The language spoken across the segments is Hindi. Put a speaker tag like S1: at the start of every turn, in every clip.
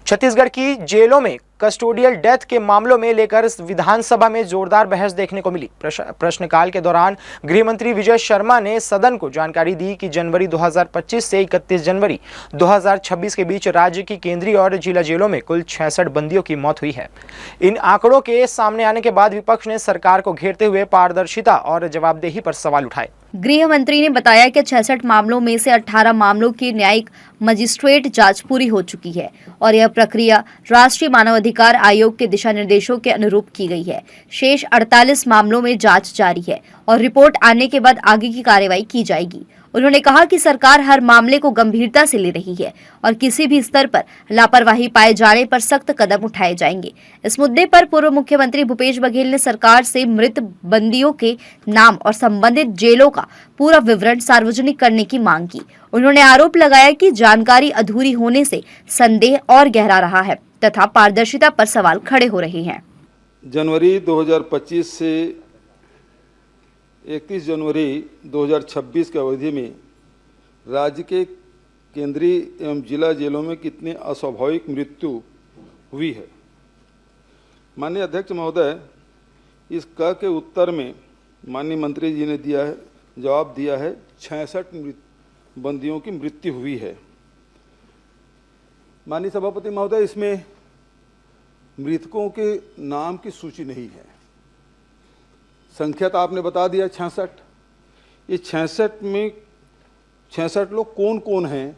S1: छत्तीसगढ़ की जेलों में कस्टोडियल डेथ के मामलों में लेकर विधानसभा में जोरदार बहस देखने को मिली। प्रश्नकाल के दौरान गृह मंत्री विजय शर्मा ने सदन को जानकारी दी कि जनवरी 2025 से 31 जनवरी 2026 के बीच राज्य की केंद्रीय और जिला जेलों में कुल 66 बंदियों की मौत हुई है। इन आंकड़ों के सामने आने के बाद विपक्ष ने सरकार को घेरते हुए पारदर्शिता और जवाबदेही पर सवाल उठाए।
S2: गृह मंत्री ने बताया कि 66 मामलों में से 18 मामलों की न्यायिक मजिस्ट्रेट जांच पूरी हो चुकी है और यह प्रक्रिया राष्ट्रीय मानवाधिकार आयोग के दिशा निर्देशों के अनुरूप की गई है। शेष 48 मामलों में जांच जारी है और रिपोर्ट आने के बाद आगे की कार्रवाई की जाएगी। उन्होंने कहा कि सरकार हर मामले को गंभीरता से ले रही है और किसी भी स्तर पर लापरवाही पाए जाने पर सख्त कदम उठाए जाएंगे। इस मुद्दे पर पूर्व मुख्यमंत्री भूपेश बघेल ने सरकार से मृत बंदियों के नाम और संबंधित जेलों का पूरा विवरण सार्वजनिक करने की मांग की। उन्होंने आरोप लगाया कि जानकारी अधूरी होने से संदेह और गहरा रहा है तथा पारदर्शिता पर सवाल खड़े हो रहे हैं।
S3: जनवरी 2025 से 31 जनवरी 2026 की अवधि में राज्य के केंद्रीय एवं जिला जेलों में कितनी अस्वाभाविक मृत्यु हुई है। माननीय अध्यक्ष महोदय, इस क के उत्तर में माननीय मंत्री जी ने जवाब दिया है 66 बंदियों की मृत्यु हुई है। माननीय सभापति महोदय, इसमें मृतकों के नाम की सूची नहीं है। संख्या तो आपने बता दिया 66। ये 66 में 66 लोग कौन कौन हैं,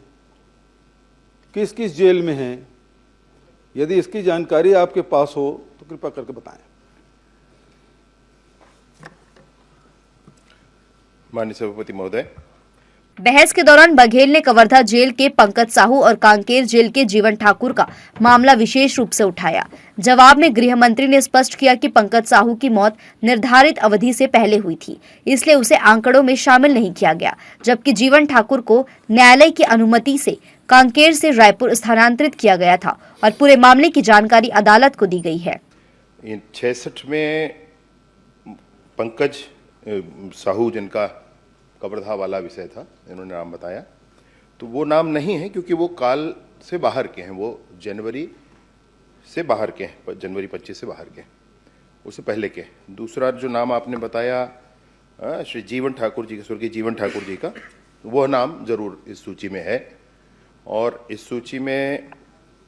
S3: किस किस जेल में हैं, यदि इसकी जानकारी आपके पास हो तो कृपया करके बताएं।
S4: माननीय सभापति महोदय,
S2: बहस के दौरान बघेल ने कवर्धा जेल के पंकज साहू और कांकेर जेल के जीवन ठाकुर का मामला विशेष रूप से उठाया। जवाब में गृह मंत्री ने स्पष्ट किया कि पंकज साहू की मौत निर्धारित अवधि से पहले हुई थी, इसलिए उसे आंकड़ों में शामिल नहीं किया गया, जबकि जीवन ठाकुर को न्यायालय की अनुमति से कांकेर से रायपुर स्थानांतरित किया गया था और पूरे मामले की जानकारी अदालत को दी गई है।
S4: इन 66 में पंकज साहू, जिनका कवर्धा वाला विषय था, इन्होंने नाम बताया, तो वो नाम नहीं है क्योंकि वो काल से बाहर के हैं, वो जनवरी से बाहर के हैं, जनवरी 25 से बाहर के हैं, उससे पहले के। दूसरा जो नाम आपने बताया श्री जीवन ठाकुर जी का, स्वर्गीय जीवन ठाकुर जी का, वह नाम जरूर इस सूची में है और इस सूची में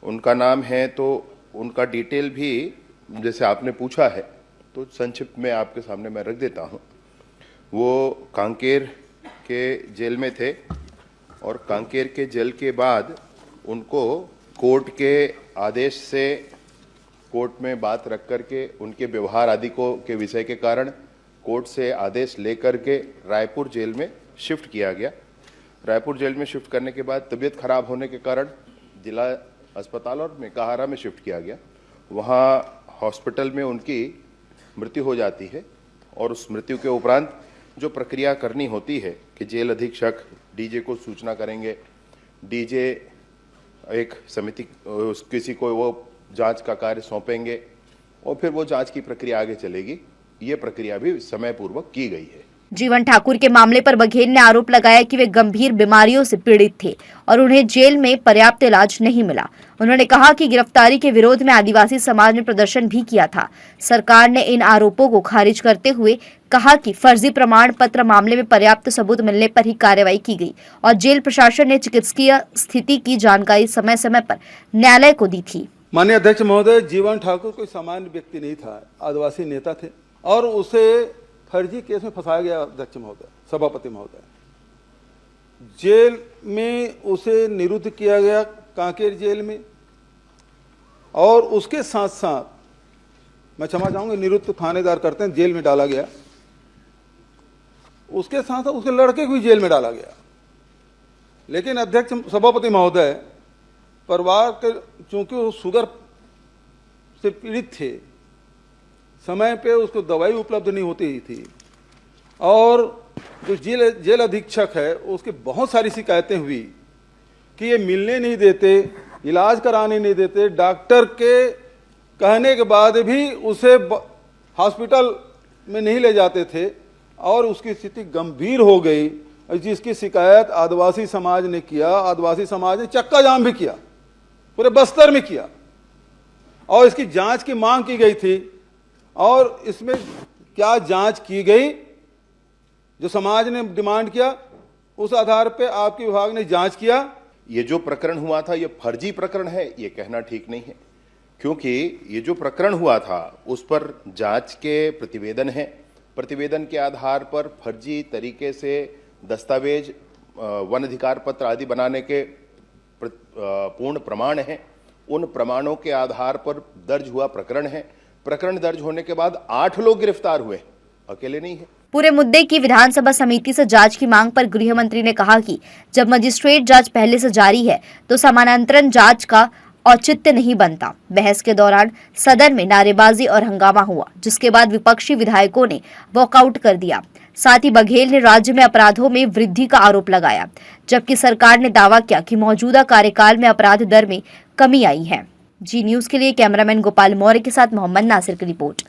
S4: उनका नाम है, तो उनका डिटेल भी जैसे आपने पूछा है तो संक्षिप्त में आपके सामने मैं रख देता हूँ। वो कांकेर के जेल में थे और कांकेर के जेल के बाद उनको कोर्ट के आदेश से कोर्ट में बात रख कर के उनके व्यवहार आदि को के विषय के कारण कोर्ट से आदेश लेकर के रायपुर जेल में शिफ्ट किया गया। रायपुर जेल में शिफ्ट करने के बाद तबीयत खराब होने के कारण जिला अस्पताल और मेकाहारा में शिफ्ट किया गया। वहाँ हॉस्पिटल में उनकी मृत्यु हो जाती है और उस मृत्यु के उपरांत जो प्रक्रिया करनी होती है कि जेल अधीक्षक डीजे को सूचना करेंगे, डीजे एक समिति किसी को वो जांच का कार्य सौंपेंगे और फिर वो जांच की प्रक्रिया आगे चलेगी। ये प्रक्रिया भी समयपूर्वक की गई है।
S2: जीवन ठाकुर के मामले पर बघेल ने आरोप लगाया कि वे गंभीर बीमारियों से पीड़ित थे और उन्हें जेल में पर्याप्त इलाज नहीं मिला। उन्होंने कहा कि गिरफ्तारी के विरोध में आदिवासी समाज ने प्रदर्शन भी किया था। सरकार ने इन आरोपों को खारिज करते हुए कहा कि फर्जी प्रमाण पत्र मामले में पर्याप्त सबूत मिलने पर ही कार्रवाई की गई और जेल प्रशासन ने चिकित्सकीय स्थिति की जानकारी समय समय पर न्यायालय को दी थी।
S3: माननीय अध्यक्ष महोदय, जीवन ठाकुर कोई सामान्य व्यक्ति नहीं था, आदिवासी नेता थे और उसे फर्जी केस में फंसाया गया। अध्यक्ष महोदय, सभापति महोदय, जेल में उसे निरुद्ध किया गया कांकेर जेल में और उसके साथ साथ मैं क्षमा चाहूंगा, निरुद्ध थानेदार करते हैं, जेल में डाला गया। उसके साथ उसके लड़के को भी जेल में डाला गया। लेकिन अध्यक्ष सभापति महोदय, परिवार के चूंकि वो शुगर से पीड़ित थे, समय पे उसको दवाई उपलब्ध नहीं होती थी और जो जेल अधीक्षक है उसकी बहुत सारी शिकायतें हुई कि ये मिलने नहीं देते, इलाज कराने नहीं देते। डॉक्टर के कहने के बाद भी उसे हॉस्पिटल में नहीं ले जाते थे और उसकी स्थिति गंभीर हो गई, जिसकी शिकायत आदिवासी समाज ने किया। आदिवासी समाज ने चक्का जाम भी किया पूरे बस्तर में किया और इसकी जांच की मांग की गई थी। और इसमें क्या जांच की गई? जो समाज ने डिमांड किया उस आधार पे आपके विभाग ने जांच किया।
S4: ये जो प्रकरण हुआ था ये फर्जी प्रकरण है, ये कहना ठीक नहीं है, क्योंकि ये जो प्रकरण हुआ था उस पर जांच के प्रतिवेदन है। प्रतिवेदन के आधार पर फर्जी तरीके से दस्तावेज, वन अधिकार पत्र आदि बनाने के पूर्ण प्रमाण हैं। उन प्रमाणों के आधार पर दर्ज हुआ प्रकरण है। प्रकरण दर्ज होने के बाद 8 लोग गिरफ्तार हुए, अकेले नहीं है।
S2: पूरे मुद्दे की विधानसभा समिति से जांच की मांग पर गृह मंत्री ने कहा कि जब मजिस्ट्रेट जांच पहले से जारी है तो समानांतरण जांच का औचित्य नहीं बनता। बहस के दौरान सदन में नारेबाजी और हंगामा हुआ, जिसके बाद विपक्षी विधायकों ने वॉकआउट कर दिया। साथ ही बघेल ने राज्य में अपराधों में वृद्धि का आरोप लगाया, जबकि सरकार ने दावा किया कि मौजूदा कार्यकाल में अपराध दर में कमी आई है। जी न्यूज के लिए कैमरामैन गोपाल मौर्य के साथ मोहम्मद नासिर की रिपोर्ट।